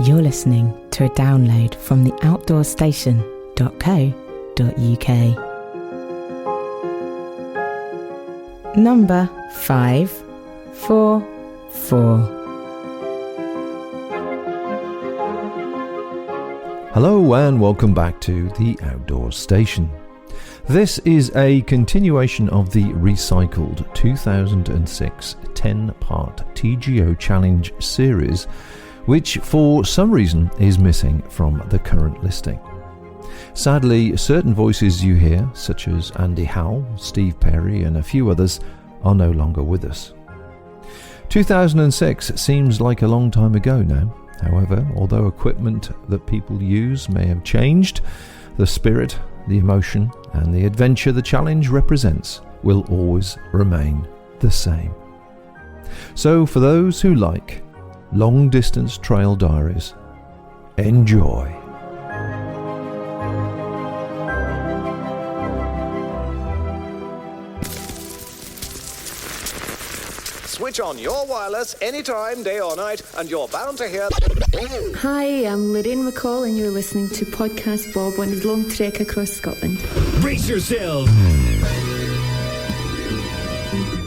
You're listening to a download from the outdoorstation.co.uk. Number 544. Hello and welcome back to the Outdoors Station. This is a continuation of the recycled 2006 10-part TGO Challenge series, which for some reason is missing from the current listing. Sadly, certain voices you hear, such as Andy Howell, Steve Perry and a few others, are no longer with us. 2006 seems like a long time ago now. However, although equipment that people use may have changed, the spirit, the emotion and the adventure the challenge represents will always remain the same. So for those who like long distance trail diaries, enjoy. Switch on your wireless anytime, day or night, and you're bound to hear... Hi, I'm Lorraine McCall and you're listening to Podcast Bob on his long trek across Scotland. Brace yourselves!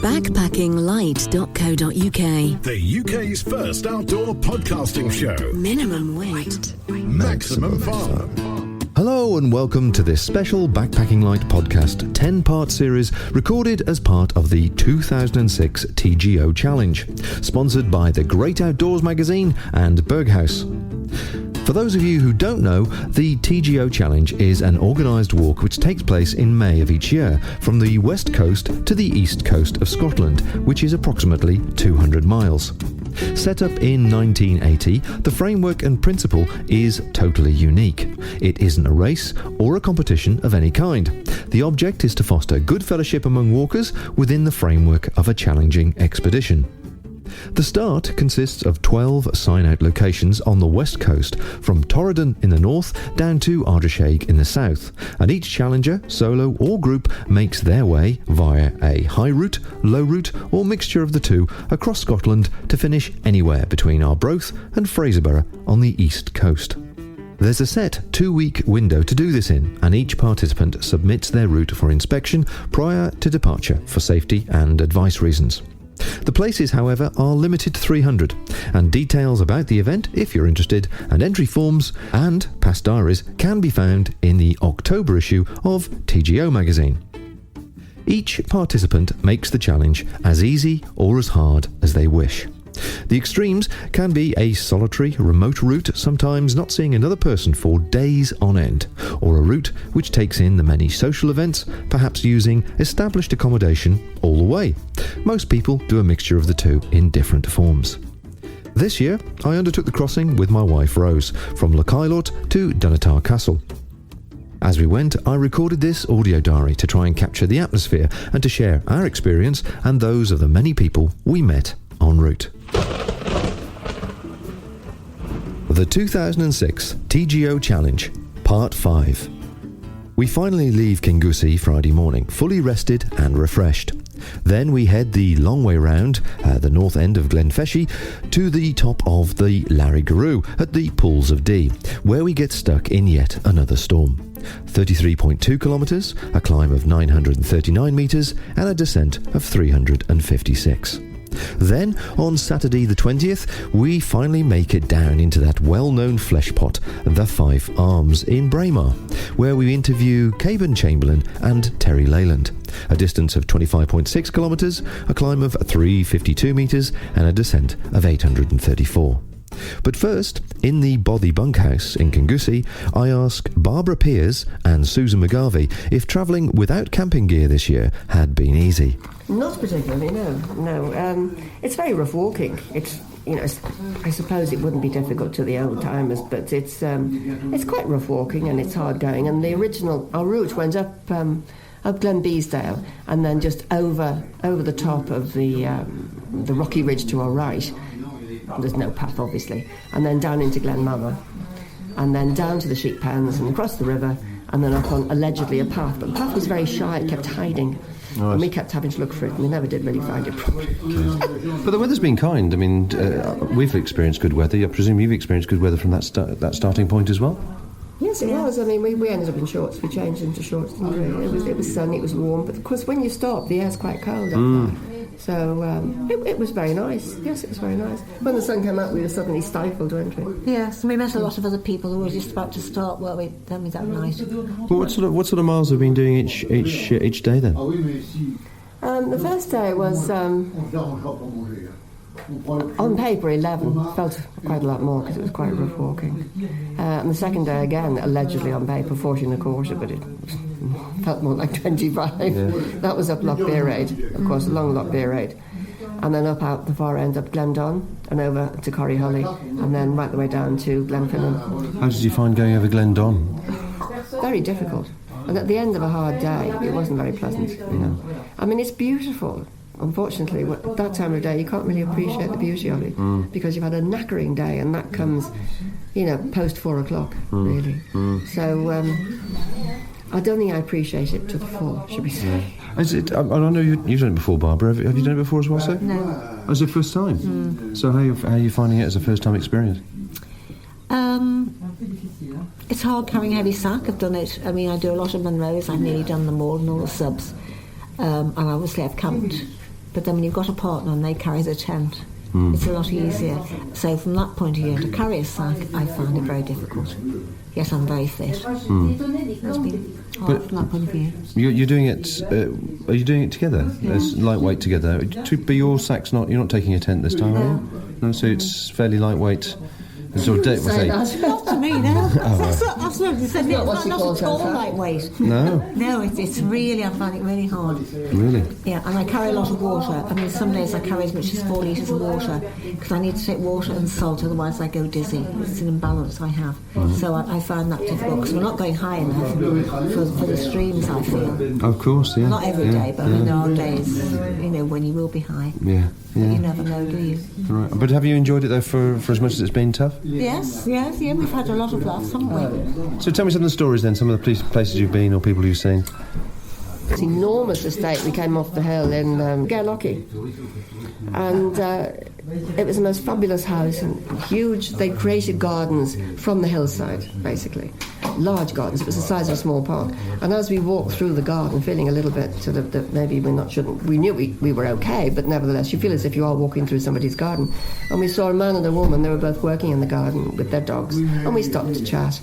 Backpackinglight.co.uk. The UK's first outdoor podcasting show. Minimum weight. Maximum fun. Hello and welcome to this special Backpacking Light podcast 10-part series recorded as part of the 2006 TGO Challenge, sponsored by the Great Outdoors magazine and Berghaus. For those of you who don't know, the TGO Challenge is an organised walk which takes place in May of each year from the west coast to the east coast of Scotland, which is approximately 200 miles. Set up in 1980, the framework and principle is totally unique. It isn't a race or a competition of any kind. The object is to foster good fellowship among walkers within the framework of a challenging expedition. The start consists of 12 sign-out locations on the west coast, from Torridon in the north down to Ardrishaig in the south, and each challenger, solo or group, makes their way via a high route, low route or mixture of the two across Scotland to finish anywhere between Arbroath and Fraserburgh on the east coast. There's a set 2-week window to do this in, and each participant submits their route for inspection prior to departure for safety and advice reasons. The places, however, are limited to 300, and details about the event, if you're interested, and entry forms and past diaries can be found in the October issue of TGO magazine. Each participant makes the challenge as easy or as hard as they wish. The extremes can be a solitary, remote route, sometimes not seeing another person for days on end, or a route which takes in the many social events, perhaps using established accommodation all the way. Most people do a mixture of the two in different forms. This year, I undertook the crossing with my wife Rose, from Lochailort to Dunatar Castle. As we went, I recorded this audio diary to try and capture the atmosphere and to share our experience and those of the many people we met en route. The 2006 TGO Challenge, Part 5. We finally leave Kingussie Friday morning, fully rested and refreshed. Then we head the long way round, the north end of Glenfeshie, to the top of the Larry Garoo at the Pools of Dee, where we get stuck in yet another storm. 33.2 kilometres, a climb of 939 metres and a descent of 356. Then, on Saturday the 20th, we finally make it down into that well-known flesh pot, the Five Arms in Braemar, where we interview Caban Chamberlain and Terry Leyland. A distance of 25.6 kilometres, a climb of 352 metres and a descent of 834. But first, in the Bothy bunkhouse in Kingussie, I ask Barbara Pears and Susan McGarvey if travelling without camping gear this year had been easy. Not particularly, no. It's very rough walking. It's, I suppose it wouldn't be difficult to the old timers, but it's quite rough walking and it's hard going. And our route went up Glen Beesdale and then just over the top of the rocky ridge to our right. There's no path, obviously, and then down into Glen Mama, and then down to the sheep pens and across the river, and then up on allegedly a path, but the path was very shy, it kept hiding. Right. And we kept having to look for it, and we never did really find it properly. But the weather's been kind. I mean, we've experienced good weather. I presume you've experienced good weather from that starting point as well? Yes, it was. I mean, we ended up in shorts. We changed into shorts. Didn't we? It was sunny, it was warm. But of course, when you stop, the air's quite cold up there. So it was very nice. Yes, it was very nice. When the sun came out, we were suddenly stifled, weren't we? Yes, and we met a lot of other people who were just about to start, weren't we? Then we that night. Well, what sort of miles have you been doing each day then? The first day was on paper 11. Felt quite a lot more because it was quite rough walking. And the second day again, allegedly on paper 40 and a quarter, but it felt more like 25. Yeah. That was up Loch Beeraid, of course, along Loch Beeraid. And then up out the far end, up Glendon, and over to Corryhully, and then right the way down to Glenfinnan. How did you find going over Glendon? Very difficult. And at the end of a hard day, it wasn't very pleasant, you know. I mean, it's beautiful. Unfortunately, at that time of day, you can't really appreciate the beauty of it because you've had a knackering day, and that comes, you know, post 4 o'clock, really. So I don't think I appreciate it to the full, should we say. Is it? I know you've done it before, Barbara. Have you done it before as well, sir? No. Oh, is it first time? So how are you finding it as a first time experience? It's hard carrying a heavy sack. I've done it. I mean, I do a lot of Munros. I've nearly done them all and all the subs. And obviously I've camped. But then when you've got a partner and they carry the tent, it's a lot easier. So from that point of view, to carry a sack, I find it very difficult. Yes, I'm very fit. It's been hard from that point of view. You're doing it. Are you doing it together? As lightweight together? But your sack's not. You're not taking a tent this time, are you? No, so it's fairly lightweight. Sort of Not to me, no. That's what you said. It's not at all lightweight. No. No, it's really, I find it really hard. Really? Yeah, and I carry a lot of water. I mean, some days I carry as much as 4 litres of water because I need to take water and salt, otherwise I go dizzy. It's an imbalance I have. So I find that difficult because we're not going high enough for the streams, I feel. Of course, yeah. Not every day, but I mean, there are days, you know, when you will be high. Yeah. But you never know, do you? Right. But have you enjoyed it though for as much as it's been tough? Yes, we've had a lot of laughs, haven't we? So tell me some of the stories then, some of the places you've been or people you've seen. This enormous estate we came off the hill in Gairlochie, and it was the most fabulous house and huge. They created gardens from the hillside, basically. Large gardens. It was the size of a small pond. And as we walked through the garden, feeling a little bit sort of that maybe we knew we were okay, but nevertheless you feel as if you are walking through somebody's garden. And we saw a man and a woman. They were both working in the garden with their dogs, and we stopped to chat.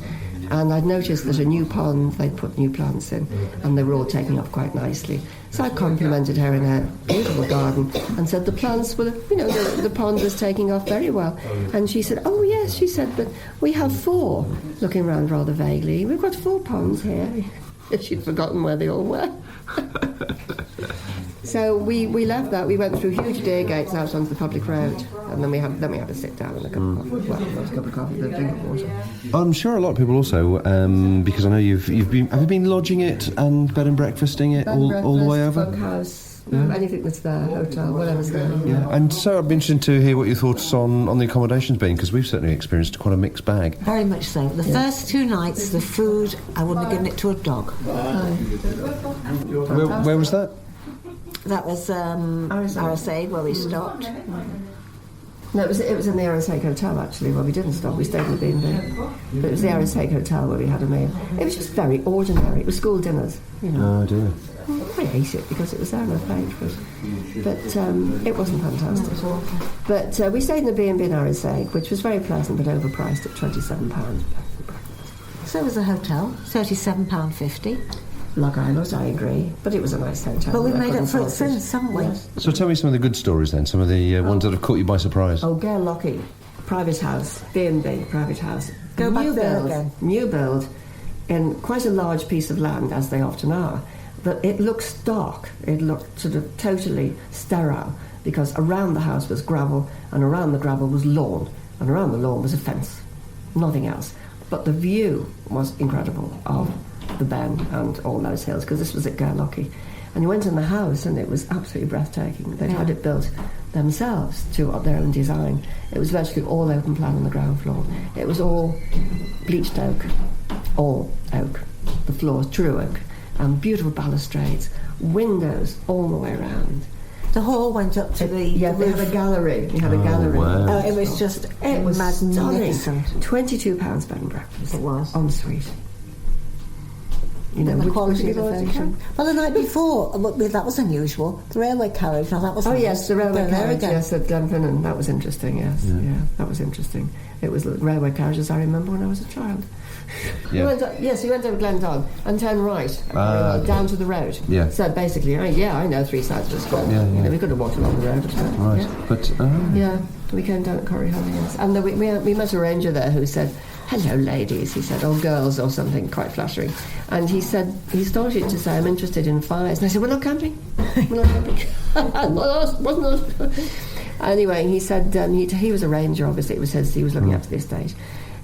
And I'd noticed that a new pond, they'd put new plants in, and they were all taking off quite nicely. So I complimented her in her beautiful garden and said the plants were, you know, the pond was taking off very well. And she said, oh yes, she said, but we have 4, looking round rather vaguely. We've got 4 ponds here. She'd forgotten where they all were. So we left that. We went through huge deer gates out onto the public road, and then we had a sit down and a cup of coffee. Well, not a cup of coffee, but a drink of water. I'm sure a lot of people also, because I know have you been lodging it and bed and breakfasting it all the way over? Bunkhouse, anything that's there, hotel, whatever's there. Yeah. And so I'd be interested to hear what your thoughts on the accommodations been, because we've certainly experienced quite a mixed bag. Very much so. The first 2 nights, the food, I wouldn't have given it to a dog. Where was that? That was RSA, where we stopped. No, it was in the Arisake Hotel, actually, where we didn't stop. We stayed in the B&B. But it was the Arisake Hotel where we had a meal. It was just very ordinary. It was school dinners, you know. Oh, dear. I ate it because it was there and I paid for it. But it wasn't fantastic. But we stayed in the B&B in Arisake, which was very pleasant but overpriced at £27. So was the hotel, £37.50. Loch Island, I agree, but it was a nice hotel. But we've made up for it since, haven't we? So tell me some of the good stories then, some of the ones that have caught you by surprise. Oh, Gairlochie, private house, B&B, private house. Go back there again. New build, in quite a large piece of land, as they often are. But it looks dark, it looked sort of totally sterile, because around the house was gravel, and around the gravel was lawn, and around the lawn was a fence, nothing else. But the view was incredible of the Ben and all those hills, because this was at Gairlochie. And you went in the house and it was absolutely breathtaking. They'd had it built themselves to their own design. It was virtually all open plan on the ground floor. It was all bleached oak, all oak. The floor, true oak. beautiful balustrades, windows all the way around. The hall went up to the They had roof. a gallery. We had a gallery. wow. It was just It was magnificent. stunning. £22 bed and breakfast. It was. En suite. You know, And the would quality you of the go out to furniture. camp? Well, the night before, that was unusual. The railway carriage, now that was Oh nice. yes, the railway But there carriage. again. Yes, at Glenfinnan. That was interesting. Yes, yeah, that was interesting. It was the railway carriages I remember when I was a child. Yeah. We went over Glendon and turned right down to the road. Yeah. So basically, I know three sides of the square. Yeah, yeah. You know, we could have walked along the road. Right. Yeah. But Yeah, we came down at Corrie Holly, yes. And then we met a ranger there who said, "Hello, ladies," he said, or girls or something, quite flattering. And he said, he started to say, "I'm interested in fires." And I said, "We're not camping. We're not camping." Not us, wasn't us. Anyway, he said, he was a ranger, obviously, it was he was looking after the estate.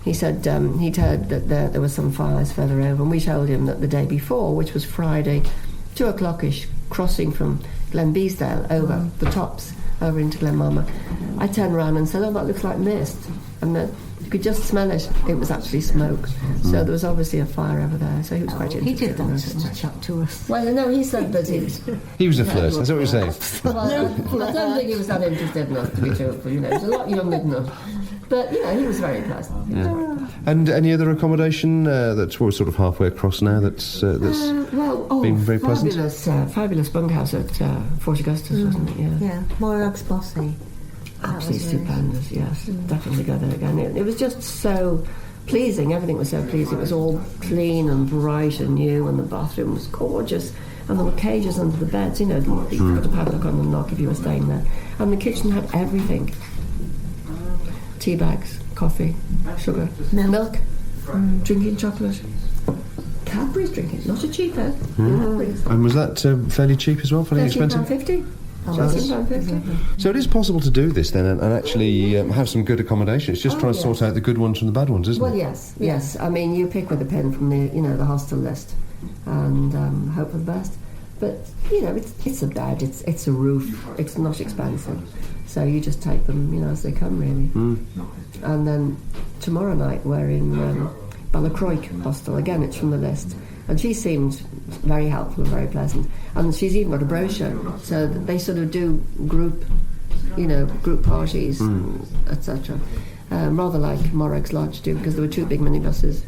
He said he'd heard that there were some fires further over, and we told him that the day before, which was Friday, 2 o'clock-ish, crossing from Glen Beesdale over the tops, over into Glenmama, I turned around and said, "Oh, that looks like mist." And you could just smell it. It was actually smoke. So there was obviously a fire over there, so he was quite interested. He did that in just to chat to us. Well, no, he said that he was a flirt, that's what you're saying. Well, I don't think he was that interested enough, to be truthful, you know. He was a lot younger than us. But, you know, he was very pleasant. He was very pleasant. And any other accommodation that's we're sort of halfway across now that's been very pleasant? Fabulous bunkhouse at Fort Augustus, wasn't it? Yeah. Yeah, Morag's Bossy. Absolutely stupendous, yes. Definitely go there again. It was just so pleasing. Everything was so pleasing. It was all clean and bright and new, and the bathroom was gorgeous. And there were cages under the beds, you know, you put a padlock on the lock if you were staying there. And the kitchen had everything. Tea bags, coffee, sugar, milk, drinking chocolate. Cadbury's drinking, not a cheaper. Cadbury's. And was that fairly cheap as well, fairly expensive? £13.50. £13.50. So it is possible to do this then and actually have some good accommodation. It's just trying to sort out the good ones from the bad ones, isn't Well, it? yes. I mean, you pick with a pen from the hostel list and hope for the best. But, you know, it's a bed, it's a roof, it's not expensive. So you just take them, you know, as they come, really. And then tomorrow night we're in Ballacroik hostel. Again, it's from the list. And she seemed very helpful and very pleasant. And she's even got a brochure, so that they sort of do group parties, etc. Rather like Morag's Lodge do, because there were 2 big minibuses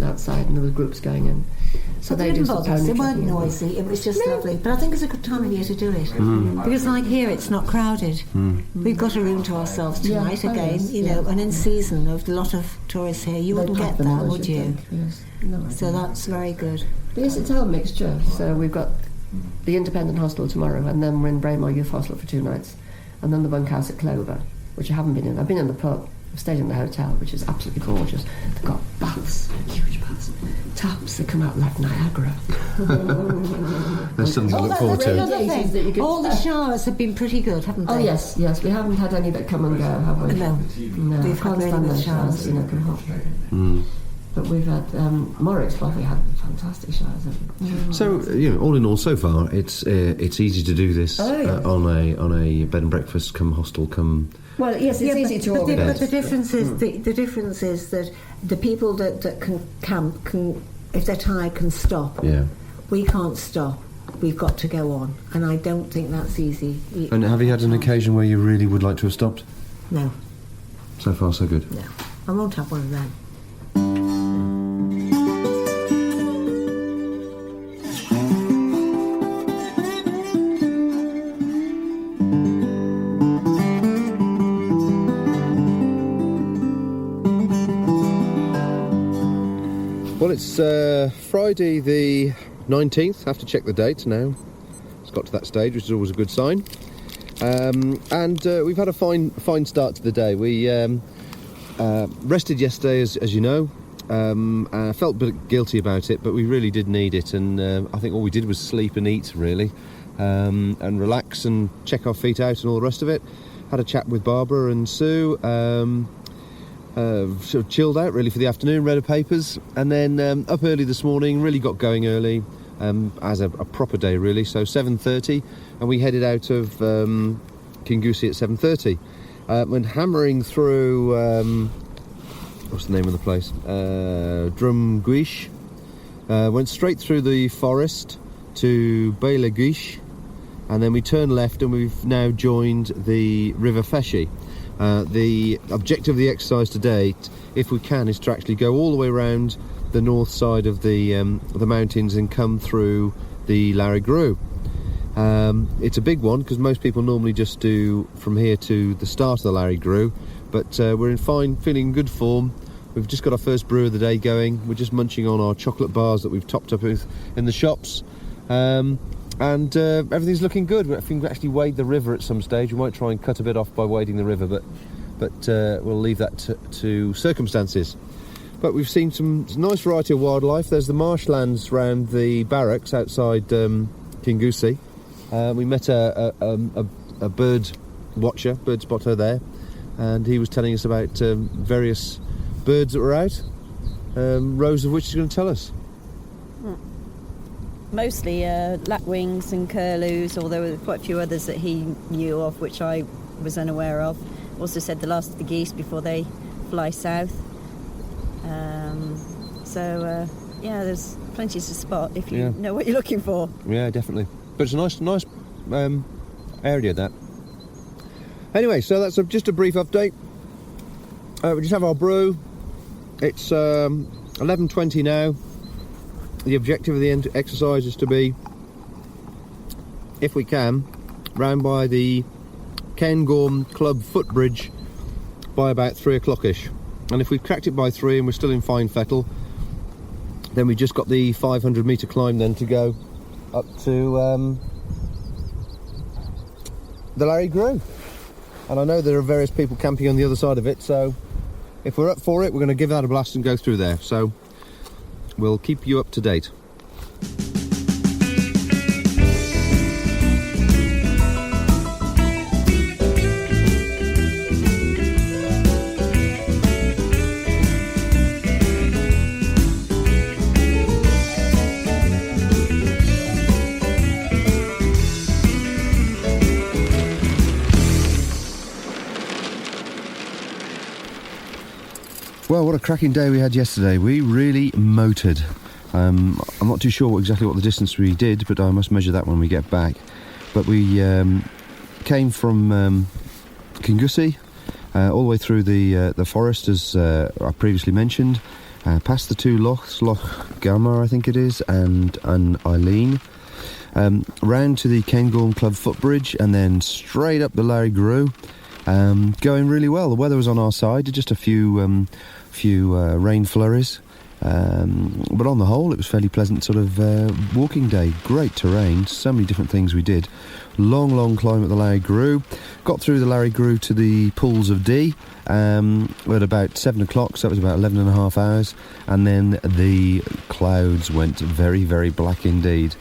outside and there were groups going in. So they do some They weren't noisy, it was just lovely. But I think it's a good time of year to do it. Because like here, it's not crowded. We've got a room to ourselves tonight again, you know, and in season, there's a lot of tourists here. You wouldn't get that, would you? Yes. No, So that's very good. yes, it's our mixture. So we've got the independent hostel tomorrow, and then we're in Braemar Youth Hostel for 2 nights, and then the bunkhouse at Clover, which I haven't been in. I've been in the pub. I've stayed in the hotel, which is absolutely gorgeous. They've got baths, huge baths, taps that come out like Niagara. There's something to look forward to. Another thing, all the showers have been pretty good, haven't they? Oh yes, we haven't had any that come and go, have we? No. We've had really stand good those showers. you know, come hot. But we've had Morris Bobby had fantastic showers. So all in all, so far it's easy to do this on a bed and breakfast, come hostel, come. Well, yes, it's easy to organise. But the difference is the difference is that the people that can camp can, if they're tired, can stop. Yeah. We can't stop. We've got to go on, and I don't think that's easy. And have you had an occasion where you really would like to have stopped? No, So far, so good. no. I won't have one of them. Well, it's Friday the 19th. I have to check the date now. It's got to that stage, which is always a good sign. And we've had a fine start to the day. We rested yesterday, as you know. I felt a bit guilty about it, but we really did need it. And I think all we did was sleep and eat, really, and relax and check our feet out and all the rest of it. Had a chat with Barbara and Sue. Sort of chilled out really for the afternoon, read the papers, and then up early this morning, really got going early, as a proper day really, so 7:30, and we headed out of Kingussie at 7:30. Went hammering through, what's the name of the place? Drumguish, Went straight through the forest to Bailagouche, and then we turned left and we've now joined the River Feshy. The objective of the exercise today, if we can, is to actually go all the way around the north side of the mountains and come through the Larry Grew. It's a big one because most people normally just do from here to the start of the Larry Grew, but we're feeling in good form. We've just got our first brew of the day going. We're just munching on our chocolate bars that we've topped up with in the shops, and everything's looking good. I think we actually wade the river at some stage. We might try and cut a bit off by wading the river, but we'll leave that to circumstances. But we've seen some nice variety of wildlife. There's the marshlands round the barracks outside Kingussie. We met a bird spotter there, and he was telling us about various birds that were out. Rose, of which he's going to tell us. Mostly lapwings and curlews, although there were quite a few others that he knew of, which I was unaware of. Also said the last of the geese before they fly south. There's plenty to spot if you know what you're looking for. Yeah, definitely. But it's a nice area, that. Anyway, so that's just a brief update. We just have our brew. It's 11:20 now. The objective of the exercise is to be, if we can, round by the Cairngorm Club footbridge by about 3 o'clock-ish. And if we've cracked it by 3 and we're still in fine fettle, then we just got the 500 metre climb then to go up to the Larry Grew. And I know there are various people camping on the other side of it, so if we're up for it, we're going to give that a blast and go through there. So we'll keep you up to date. Well, what a cracking day we had yesterday. We really motored. I'm not too sure exactly what the distance we did, but I must measure that when we get back. But we came from Kingussie all the way through the forest, as I previously mentioned, past the two lochs, Loch Gamma I think it is, and Eileen, round to the Cairngorm Club footbridge, and then straight up the Larry Grew. Going really well. The weather was on our side, just a few rain flurries, but on the whole it was fairly pleasant sort of walking day. Great terrain, so many different things we did. Long climb at the Larry Grew. Got through the Larry Grew to the pools of Dee at about 7 o'clock, so that was about 11 and a half hours, and then the clouds went very, very black indeed,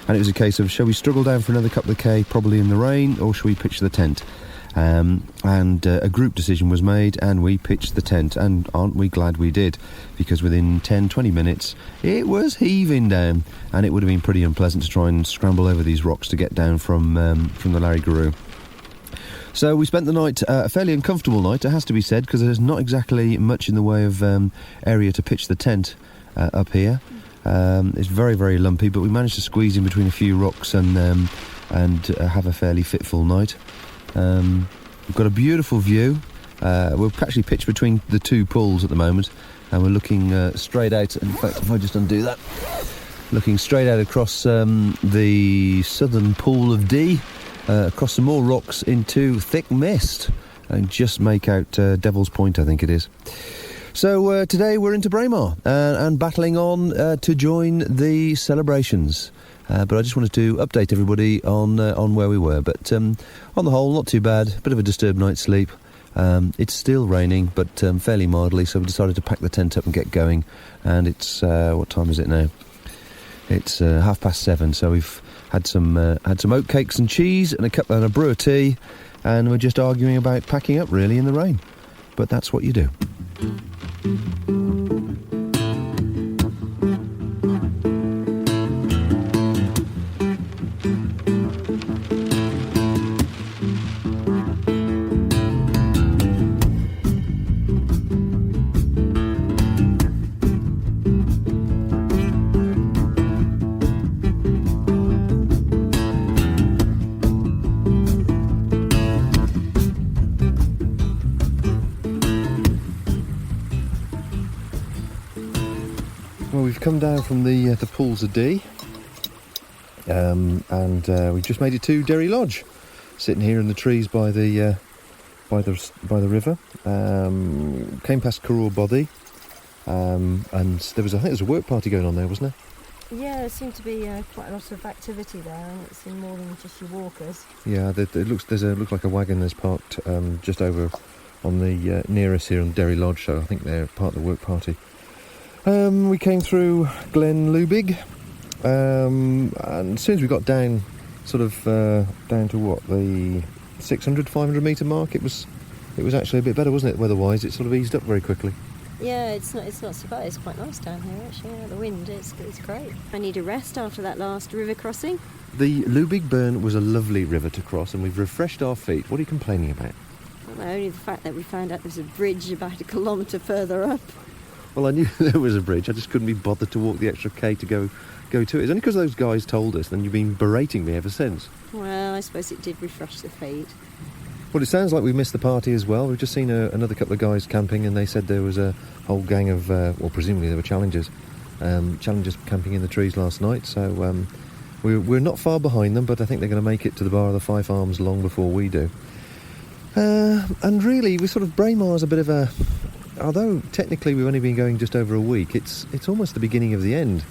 and it was a case of, shall we struggle down for another couple of K probably in the rain, or shall we pitch the tent? And a group decision was made, and we pitched the tent, and aren't we glad we did, because within 10-20 minutes it was heaving down, and it would have been pretty unpleasant to try and scramble over these rocks to get down from the Larry Grew. So we spent the night, a fairly uncomfortable night, it has to be said, because there's not exactly much in the way of area to pitch the tent up here. It's very, very lumpy, but we managed to squeeze in between a few rocks and have a fairly fitful night. We've got a beautiful view. We're actually pitched between the two pools at the moment, and we're looking straight out. In fact, if I just undo that, looking straight out across the southern pool of Dee, across some more rocks into thick mist, and just make out Devil's Point, I think it is. So today we're into Braemar and battling on to join the celebrations. But I just wanted to update everybody on where we were. But on the whole, not too bad. A bit of a disturbed night's sleep. It's still raining, but fairly mildly, so we decided to pack the tent up and get going. And it's, what time is it now? It's 7:30, so we've had some oatcakes and cheese and a brew of tea, and we're just arguing about packing up, really, in the rain. But that's what you do. we've come down from the Pools of Dee, and we've just made it to Derry Lodge, sitting here in the trees by the river. Came past Carroll Body, and there was, I think, there's a work party going on there, wasn't there? Yeah, there seemed to be quite a lot of activity there, and it's in more than just your walkers. Yeah, it looks like a wagon that's parked just over on the near us here on Derry Lodge, so I think they're part of the work party. We came through Glen Lubig, and as soon as we got down, sort of down to what, the 500 metre mark, it was actually a bit better, wasn't it, weather-wise? It sort of eased up very quickly. Yeah, it's not so bad. It's quite nice down here, actually. Yeah, the wind, it's great. I need a rest after that last river crossing. The Lubig Burn was a lovely river to cross, and we've refreshed our feet. What are you complaining about? Well, only the fact that we found out there's a bridge about a kilometre further up. Well, I knew there was a bridge. I just couldn't be bothered to walk the extra K to go to it. It's only because those guys told us, and you've been berating me ever since. Well, I suppose it did refresh the feet. Well, it sounds like we missed the party as well. We've just seen another couple of guys camping, and they said there was a whole gang of, well, presumably there were challengers camping in the trees last night. So we're not far behind them, but I think they're going to make it to the Bar of the Five Arms long before we do. And really, we sort of Braymar's a bit of a, although technically we've only been going just over a week, it's almost the beginning of the end.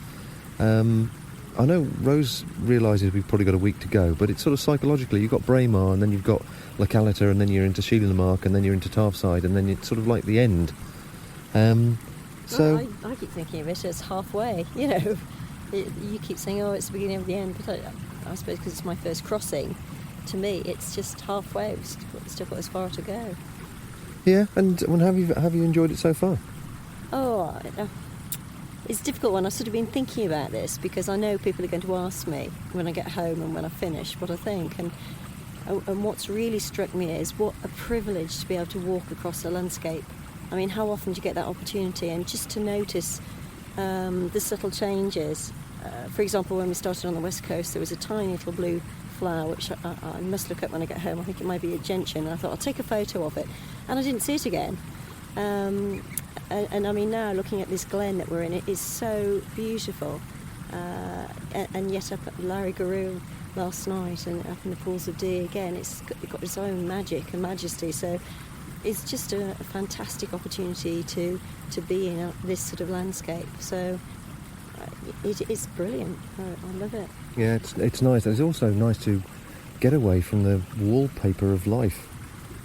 I know Rose realises we've probably got a week to go, but it's sort of psychologically, you've got Braemar, and then you've got Lacalita, and then you're into Sheelanmark, and then you're into Tarfside, and then it's sort of like the end. Well, I keep thinking of it as halfway, you know. You keep saying, oh, it's the beginning of the end, but I suppose because it's my first crossing, to me, it's just halfway. We've still got as far to go. Yeah, and have you enjoyed it so far? Oh, it's a difficult one. I've sort of been thinking about this because I know people are going to ask me when I get home and when I finish what I think. And what's really struck me is what a privilege to be able to walk across a landscape. I mean, how often do you get that opportunity? And just to notice the subtle changes. For example, when we started on the west coast, there was a tiny little blue flower, which I must look up when I get home. I think it might be a gentian. And I thought I'll take a photo of it. And I didn't see it again. And I mean, now looking at this glen that we're in, it is so beautiful. And yet up at Larry Garoo last night and up in the Pools of Dee again, it's got its own magic and majesty. So it's just a fantastic opportunity to be in this sort of landscape. So it's brilliant. I love it. Yeah, it's nice. It's also nice to get away from the wallpaper of life.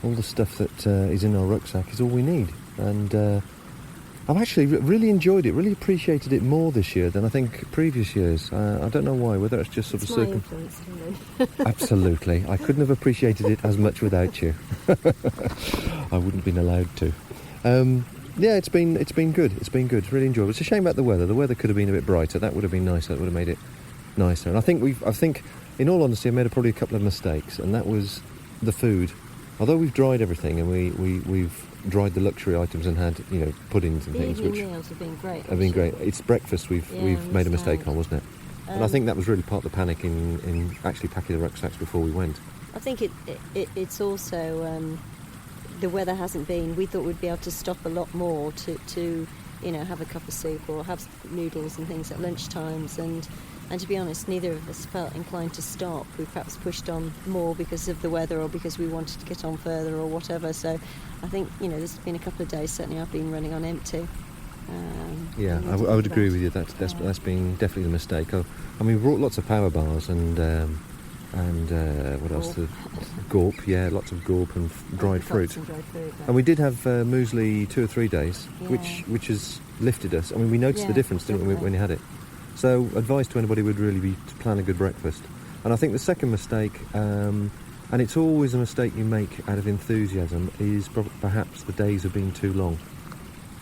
All the stuff that is in our rucksack is all we need. And I've actually really enjoyed it, really appreciated it more this year than I think previous years. I don't know why, whether it's just sort of my influence, really. Absolutely. I couldn't have appreciated it as much without you. I wouldn't have been allowed to. Yeah, it's been good. It's been good. It's really enjoyable. It's a shame about the weather. The weather could have been a bit brighter. That would have been nicer. That would have made it nicer. And I think, in all honesty, I made probably a couple of mistakes, and that was the food. Although we've dried everything and we've dried the luxury items and had, you know, puddings and things, which meals have been great. Have been great. It's breakfast we've made a mistake on, wasn't it? And I think that was really part of the panic in actually packing the rucksacks before we went. I think it's also the weather hasn't been. We thought we'd be able to stop a lot more to you know, have a cup of soup or have noodles and things at lunchtimes, and to be honest, neither of us felt inclined to stop. We perhaps pushed on more because of the weather or because we wanted to get on further or whatever. So I think, you know, there's been a couple of days, certainly I've been running on empty. Yeah, I would agree with you. That's been definitely the mistake. I mean, we brought lots of power bars and what else? The gorp, yeah, lots of gorp and dried fruit. And we did have muesli 2 or 3 days, which has lifted us. I mean, we noticed the difference, didn't we, when you had it? So, advice to anybody would really be to plan a good breakfast. And I think the second mistake, and it's always a mistake you make out of enthusiasm, is perhaps the days have been too long.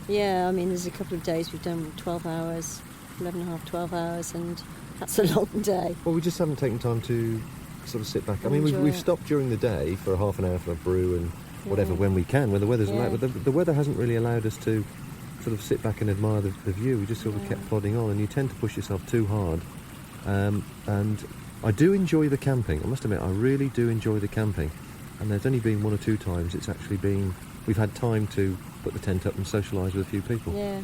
Yeah, I mean, there's a couple of days we've done 12 hours, 11 and a half, 12 hours, and that's a long day. Well, we just haven't taken time to sort of sit back. I mean, we've stopped during the day for a half an hour for a brew and whatever when we can, when the weather's allowed. But the weather hasn't really allowed us to sort of sit back and admire the view. We just sort of kept plodding on, and you tend to push yourself too hard. And I do enjoy the camping. I must admit, I really do enjoy the camping. And there's only been 1 or 2 times it's actually been, we've had time to put the tent up and socialise with a few people. Yeah.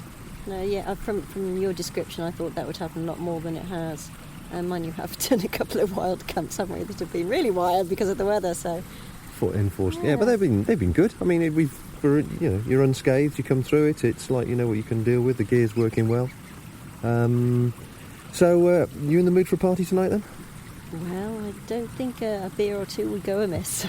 No, yeah, from your description, I thought that would happen a lot more than it has. And mind you, have done a couple of wild camps, haven't we, that have been really wild because of the weather, so... Enforced. Yeah, but they've been good. I mean, you're unscathed, you come through it, it's like you know what you can deal with, the gear's working well. So, you in the mood for a party tonight then? Well, I don't think a beer or two would go amiss.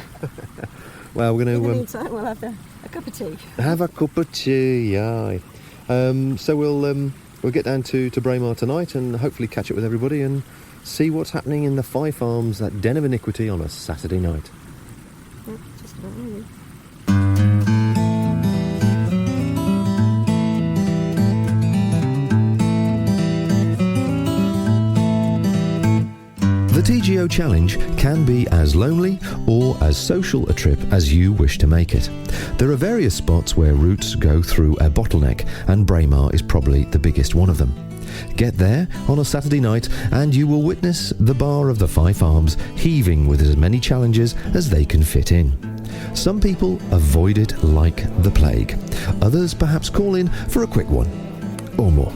Well, we're going to... In the meantime, we'll have a cup of tea. Have a cup of tea, aye. So we'll get down to Braemar tonight and hopefully catch up with everybody and see what's happening in the Five Farms, that den of iniquity, on a Saturday night. Just about really. The TGO Challenge can be as lonely or as social a trip as you wish to make it. There are various spots where routes go through a bottleneck, and Braemar is probably the biggest one of them. Get there on a Saturday night and you will witness the bar of the Five Farms heaving with as many challenges as they can fit in. Some people avoid it like the plague. Others perhaps call in for a quick one, or more.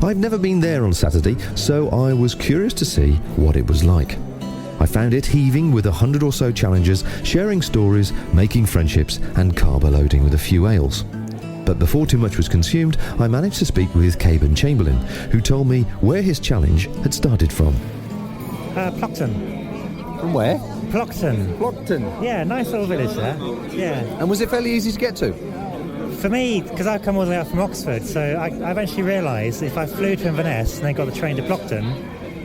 I've never been there on Saturday, so I was curious to see what it was like. I found it heaving with 100 or so challengers, sharing stories, making friendships and carbo loading with a few ales. But before too much was consumed, I managed to speak with Caban Chamberlain, who told me where his challenge had started from. Plockton. From where? Plockton. Plockton. Yeah, nice little village there. Yeah. And was it fairly easy to get to? For me, because I've come all the way out from Oxford, so I eventually realised if I flew to Inverness and then got the train to Plockton,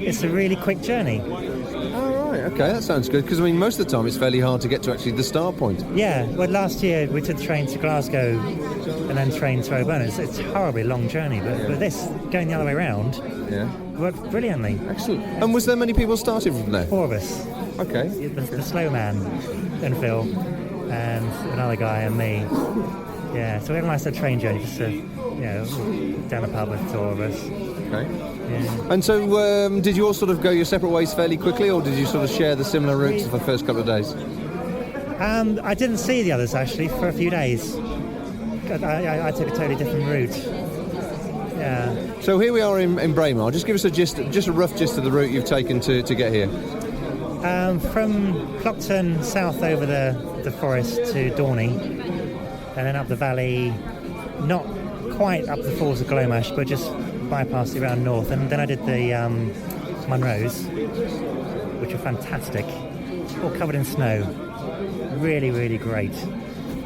it's a really quick journey. Oh, right, okay, that sounds good, because I mean, most of the time it's fairly hard to get to actually the start point. Yeah, well, last year we took the train to Glasgow and then train to O'Byrne. It's a horribly long journey, but this, going the other way around, worked brilliantly. Excellent. And was there many people starting from there? 4 of us. Okay. The slow man and Phil and another guy and me. Yeah, so we had a nice little train journey, just down the pub with the 2 of us. Okay. Yeah. And so, did you all sort of go your separate ways fairly quickly, or did you sort of share the similar routes for the first couple of days? I didn't see the others, actually, for a few days. I took a totally different route. Yeah. So here we are in Braemar. Just give us a rough gist of the route you've taken to get here. From Plockton south over the forest to Dorney, and then up the valley, not quite up the falls of Glomash, but just bypassed it around north. And then I did the Munros, which were fantastic, all covered in snow. Really, really great.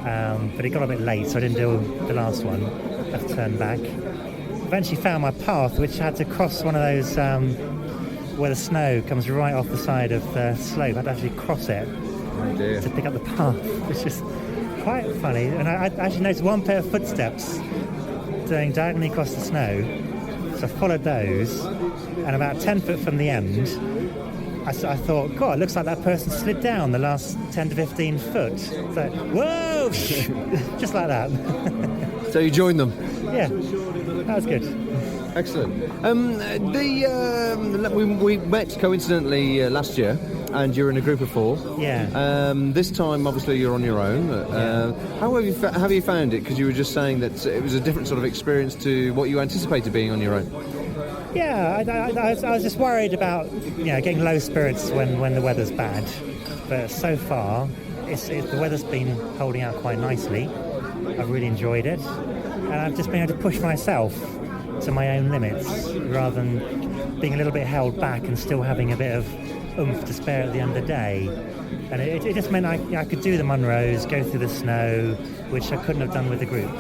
But it got a bit late, so I didn't do the last one. I had to turn back. Eventually found my path, which had to cross one of those where the snow comes right off the side of the slope. I had to actually cross it to pick up the path, which is quite funny. And I actually noticed one pair of footsteps going diagonally across the snow, so I followed those, and about 10 foot from the end I thought, God, it looks like that person slid down the last 10 to 15 foot. So, whoa! Just like that. So you joined them? Yeah, that was good. Excellent. We met coincidentally last year, and you're in a group of 4. Yeah. This time, obviously, you're on your own. How have you found it? Because you were just saying that it was a different sort of experience to what you anticipated being on your own. Yeah, I was just worried about getting low spirits when the weather's bad. But so far, the weather's been holding out quite nicely. I've really enjoyed it, and I've just been able to push myself to my own limits rather than being a little bit held back and still having a bit of oomph to spare at the end of the day. And it just meant I could do the Munros, go through the snow, which I couldn't have done with the group.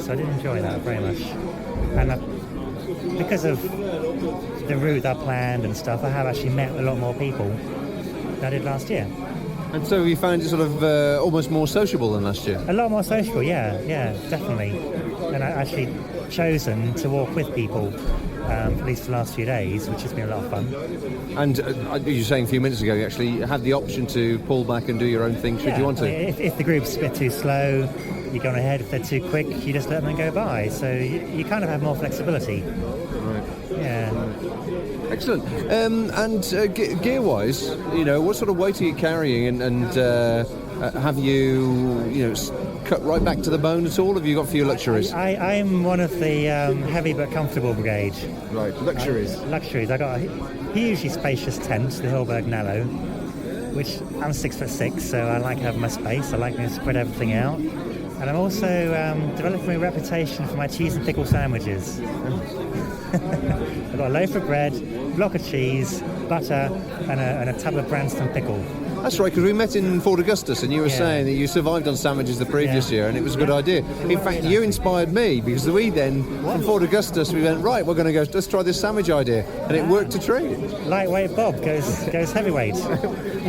So I did enjoy that very much. And because of the route I planned and stuff, I have actually met a lot more people than I did last year. And so you found it sort of almost more sociable than last year? A lot more sociable, yeah, definitely. And I actually chosen to walk with people for at least the last few days, which has been a lot of fun. And you were saying a few minutes ago, you actually had the option to pull back and do your own thing should you want to. If the group's a bit too slow, you go on ahead. If they're too quick, you just let them go by. So you kind of have more flexibility. Right. Yeah. Right. Excellent. And gear-wise, what sort of weight are you carrying? And have you, cut right back to the bone at all? Have you got a few luxuries? I'm one of the heavy but comfortable brigade. Right, luxuries. Luxuries. I got a hugely spacious tent, the Hilberg Nello, which I'm 6'6", so I like having my space. I like to spread everything out. And I'm also developing a reputation for my cheese and pickle sandwiches. I've got a loaf of bread, block of cheese, butter, and a tub of Branston pickle. That's right, because we met in Fort Augustus and you were saying that you survived on sandwiches the previous year and it was a good idea. In fact, you inspired me because we then, from Fort Augustus, we went, right, we're going to go, let's try this sandwich idea. And it worked a treat. Lightweight Bob goes heavyweight.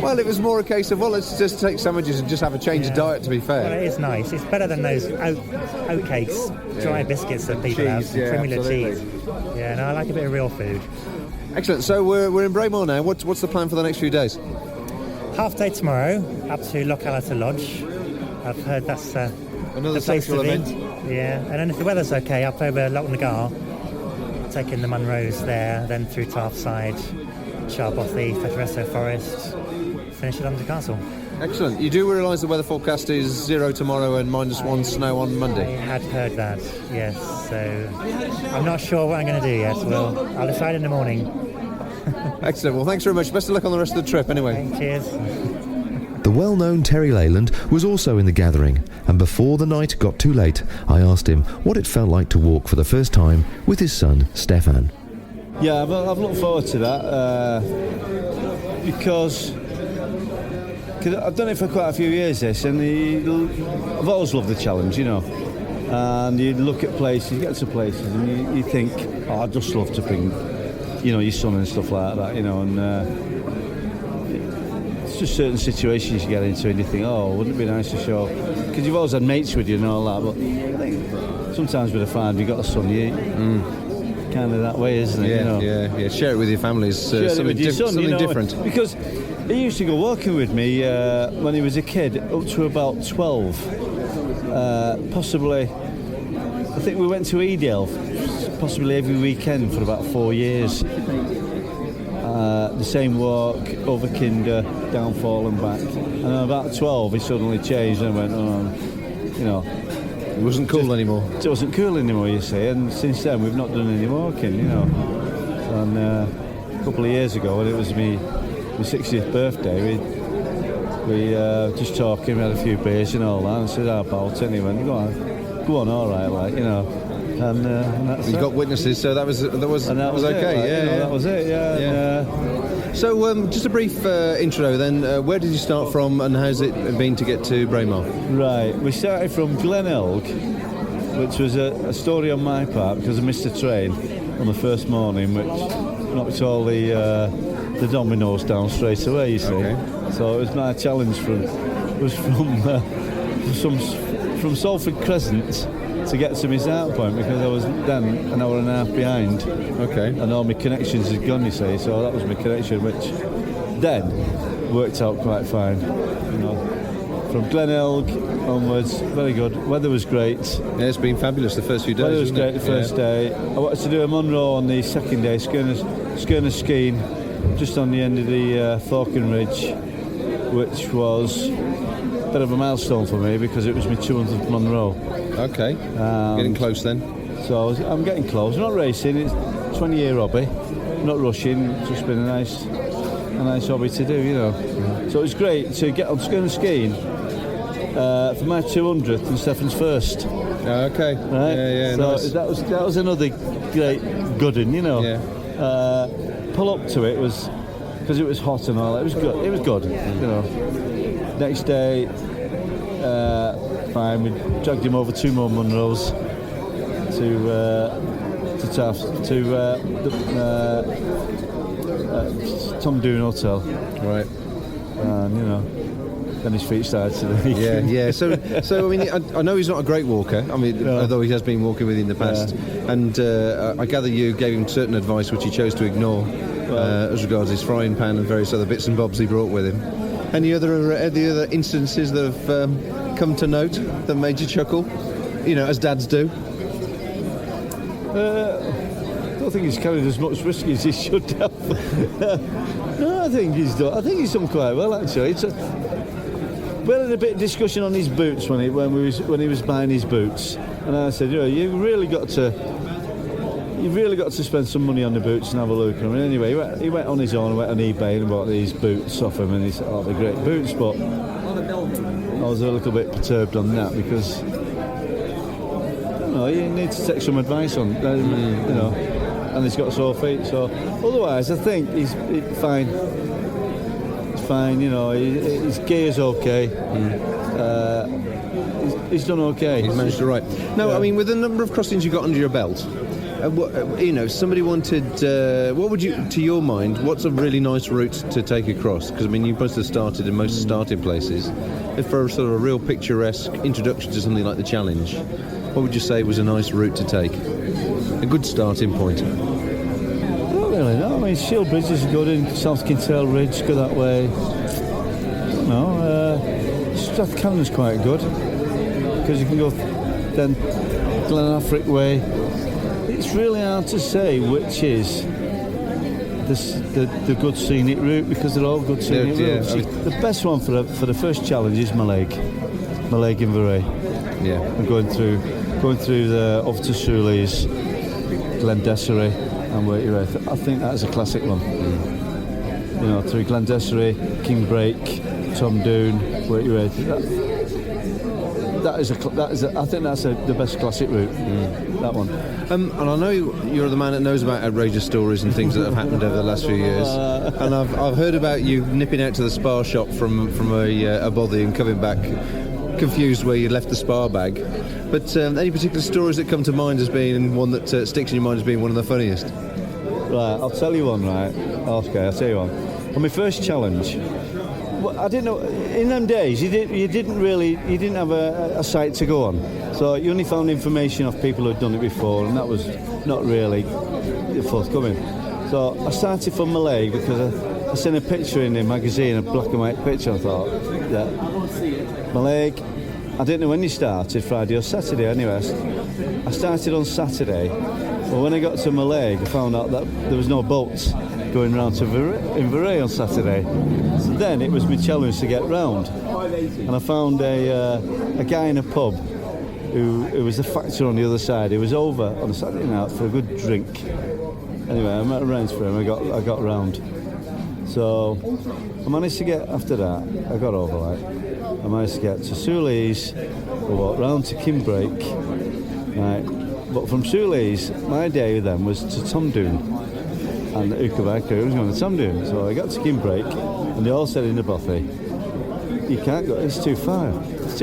Well, it was more a case of, well, let's just take sandwiches and just have a change of diet, to be fair. Well, it is nice. It's better than those oat cakes, dry biscuits that people have, Primula cheese. Yeah, no, I like a bit of real food. Excellent. So we're in Braemar now. What's the plan for the next few days? Half day tomorrow, up to Localata Lodge. I've heard that's another the place social to be. event. Yeah, and then if the weather's okay, up over Loch na Gar, taking the Munros there, then through Tarfside, Charbothy, Fetteresso Forest, finish at London Castle. Excellent. You do realise the weather forecast is 0 tomorrow and -1 snow on Monday? I had heard that, yes. So I'm not sure what I'm going to do yet. Well, I'll decide in the morning. Excellent. Well, thanks very much. Best of luck on the rest of the trip anyway. Cheers. The well-known Terry Leyland was also in the gathering, and before the night got too late, I asked him what it felt like to walk for the first time with his son, Stefan. Yeah, I've looked forward to that because I've done it for quite a few years, this, and I've always loved the challenge, you know. And you look at places, you get to places, and you think, oh, I'd just love to bring, you know, your son and stuff like that, you know, and it's just certain situations you get into and you think, oh, wouldn't it be nice to show, because you've always had mates with you and all that, but I think sometimes with a fan, you've got a son, kind of that way, isn't it? Yeah, you know? yeah. Share it with your family is something different. Because he used to go walking with me when he was a kid, up to about 12. Possibly, I think we went to Edale possibly every weekend for about 4 years. The same walk over Kinder, Downfall and back. And at about 12 he suddenly changed and went, oh, you know. It wasn't cool anymore. It wasn't cool anymore, you see. And since then we've not done any walking, you know. And a couple of years ago, when it was my 60th birthday, we just talking, we had a few beers and all that, and I said, how about it? And he went, go on, all right, like, you know. And that's you got witnesses, so that was okay. That was yeah, that was it. Yeah. So just a brief intro then. Where did you start from, and how's it been to get to Braemar? Right, we started from Glenelg, which was a story on my part because I missed the train on the first morning, which knocked all the dominoes down straight away. You see, so it was my challenge from Salford Crescent to get to my start point, because I was then an hour and a half behind. Okay. And all my connections had gone, you see, so that was my connection, which then worked out quite fine. You know, from Glenelg onwards, very good. Weather was great. Yeah, it's been fabulous the first few days. Weather was great the first day. I wanted to do a Munro on the second day, Skirner skiing, just on the end of the Falcon Ridge, which was a bit of a milestone for me because it was my 200th Munro. Okay, getting close then. So I'm getting close. Not racing, it's a 20-year hobby. Not rushing, it's just been a nice hobby to do, you know. Yeah. So it was great to get on Skirner skiing for my 200th and Stefan's first. Okay, right? Yeah, so nice. that was another great good one, you know. Yeah. Pull up to it was, because it was hot and all that, it was good, you know. Next day, fine, we dragged him over 2 more Munros to Tom Doon Hotel. Right. And, you know, then his feet started to leak. Yeah. So I mean, I know he's not a great walker. I mean, although he has been walking with you in the past. Yeah. And I gather you gave him certain advice which he chose to ignore as regards his frying pan and various other bits and bobs he brought with him. Any other instances that have come to note that made you chuckle? You know, as dads do. I don't think he's carried as much whiskey as he should have. No, I think he's done quite well, actually. we had a bit of discussion on his boots when he was buying his boots, and I said, you've really got to spend some money on the boots and have a look. And anyway, he went on his own, went on eBay and bought these boots off him, and he said, they're great boots, but I was a little bit perturbed on that because, you need to take some advice on, and he's got sore feet, so otherwise I think he's fine. He's fine, his gear's okay. He's done okay. He's managed to ride. No, I mean, with the number of crossings you got under your belt, somebody wanted, what would you, to your mind, what's a really nice route to take across? Because, I mean, you must have started in most starting places. If for sort of a real picturesque introduction to something like the Challenge, what would you say was a nice route to take? A good starting point? Not really, no. I mean, Shield Bridge is good, in South Kintail Ridge, go that way. Strathcannon's quite good, because you can go then Glenafric way. It's really hard to say which is the good scenic route, because they're all good scenic routes. The best one for the first challenge is Mallaig Inverray. Yeah. And going through the over to Suley's, Glendessery and Waiterath. I think that is a classic one. Through Glendessery, Kingbreak, Tom Doon, Waiterath. I think that's the best classic route. That one. And I know you're the man that knows about outrageous stories and things that have happened over the last few years. And I've heard about you nipping out to the spar shop from a bothy and coming back confused where you left the spar bag. But any particular stories that come to mind as being one that sticks in your mind as being one of the funniest? Right, I'll tell you one. Right, okay, I'll tell you one. On my first challenge, I didn't know. In them days, you didn't have a site to go on, so you only found information of people who'd done it before, and that was not really forthcoming. So I started from Mallaig because I seen a picture in the magazine, a black and white picture. I thought, yeah, Mallaig. I didn't know when you started, Friday or Saturday. Anyway, I started on Saturday. Well, when I got to Mallaig, I found out that there was no boats going round to Inverray on Saturday. So then it was my challenge to get round. And I found a guy in a pub who was the factor on the other side. He was over on a Saturday night for a good drink. Anyway, I met arrange for him. I got round. So I managed to get, after that, I got over I managed to get to Suley's, we walked round to Kingbreak, right. But from Suley's, my day then was to Tom Doon, and the Ukabag crew was going to Tom Doon. So I got to Kingbreak, and they all said in the bothy, you can't go, it's too far, but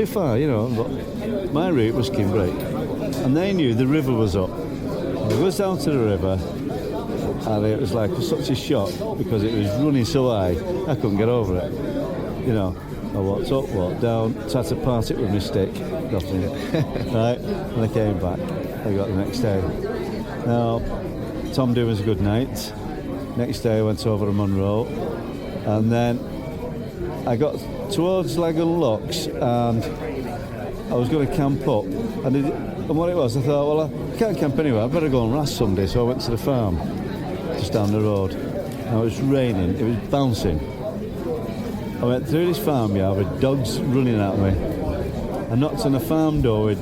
my route was Kingbreak. And they knew the river was up. I goes down to the river, and it was like such a shock, because it was running so high, I couldn't get over it, I walked up, walked down, tried to part it with my stick, nothing. Right, when I came back, I got the next day. Now, Tom Doon was a good night. Next day I went over to Munro, and then I got towards Lagan Locks, and I was going to camp up. And what it was, I thought, well, I can't camp anywhere, I better go and rest someday. So I went to the farm, just down the road. Now it was raining, it was bouncing. I went through this farmyard with dogs running at me. I knocked on the farm door with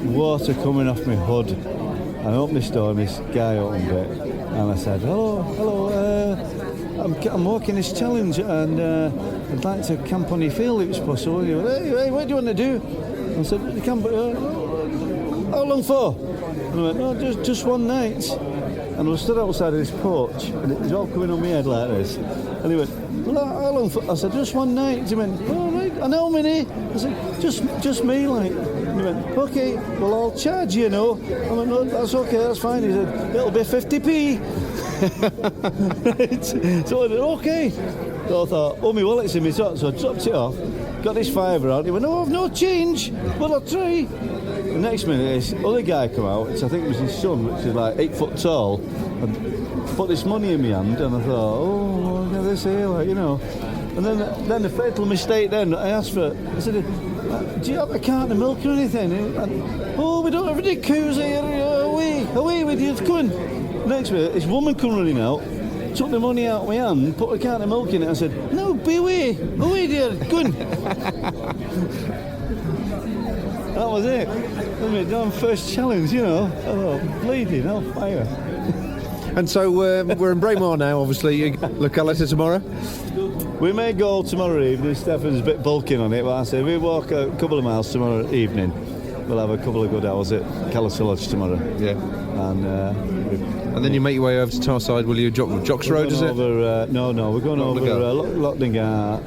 water coming off my hood. I opened this door and this guy opened it. And I said, hello, I'm walking this challenge and I'd like to camp on your field if it's possible. He went, hey, what do you want to do? I said, camp, how long for? And I went, no, just one night. And I was stood outside of this porch, and it was all coming on my head like this. And he went, well, how long for? I said, just one night. He went, oh, right, I know, Minnie. I said, just me, like. And he went, okay, well, I'll charge you, I went, no, that's okay, that's fine. He said, it'll be 50p. So I said, okay. So I thought, oh, my wallet's in my sock, so I dropped it off, got this £5 out. He went, no, I've no change, but I'll try. The next minute, this other guy come out, which I think was his son, which is like 8 foot tall, and put this money in my hand, and I thought, oh, look at this here, And then the fatal mistake then, I asked for it. I said, do you have a carton of milk or anything? And, oh, we don't have any coos here, away with you, come on. Next minute, this woman come running out, took the money out of my hand, put a carton of milk in it. I said, no be away. Away there, gun. That was it. My damn first challenge, you know. Oh, bleeding, hellfire. And so we're in Braemar now, obviously. Locality tomorrow? We may go tomorrow evening. Stefan's a bit bulking on it, but I say we walk a couple of miles tomorrow evening. We'll have a couple of good hours at Callister Lodge tomorrow. Yeah. And then you make your way over to Tarside, will you? Jocks Road, is it? No, we're going over Lockningart,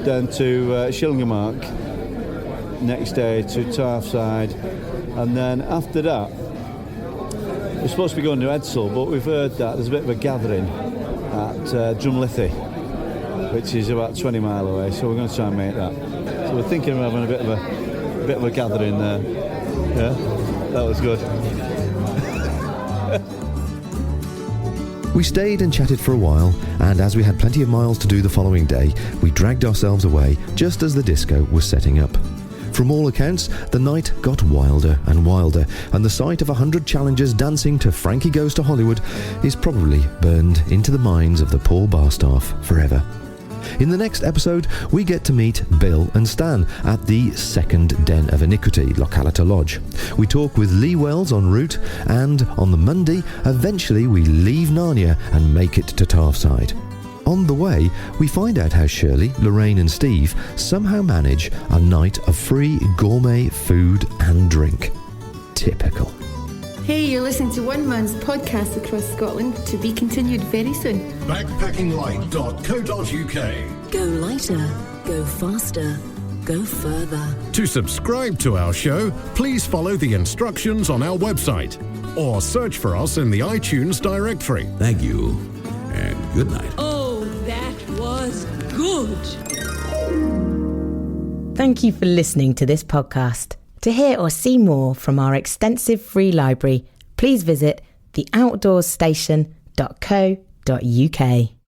then to Shillingamark, next day to Tarside, and then after that, we're supposed to be going to Edsall, but we've heard that there's a bit of a gathering at Drumlithy, which is about 20 mile away, so we're going to try and make that. So we're thinking of having a bit of a gathering there. Yeah, that was good. We stayed and chatted for a while, and as we had plenty of miles to do the following day, we dragged ourselves away just as the disco was setting up. From all accounts, the night got wilder and wilder, and the sight of 100 challengers dancing to Frankie Goes to Hollywood is probably burned into the minds of the poor bar staff forever. In the next episode, we get to meet Bill and Stan at the second Den of Iniquity, Locality Lodge. We talk with Lee Wells en route, and on the Monday, eventually we leave Narnia and make it to Tarside. On the way, we find out how Shirley, Lorraine and Steve somehow manage a night of free gourmet food and drink. Typical. Hey, you're listening to One Man's podcast across Scotland, to be continued very soon. Backpackinglight.co.uk. Go lighter, go faster, go further. To subscribe to our show, please follow the instructions on our website or search for us in the iTunes directory. Thank you, and good night. Oh, that was good. Thank you for listening to this podcast. To hear or see more from our extensive free library, please visit theoutdoorstation.co.uk.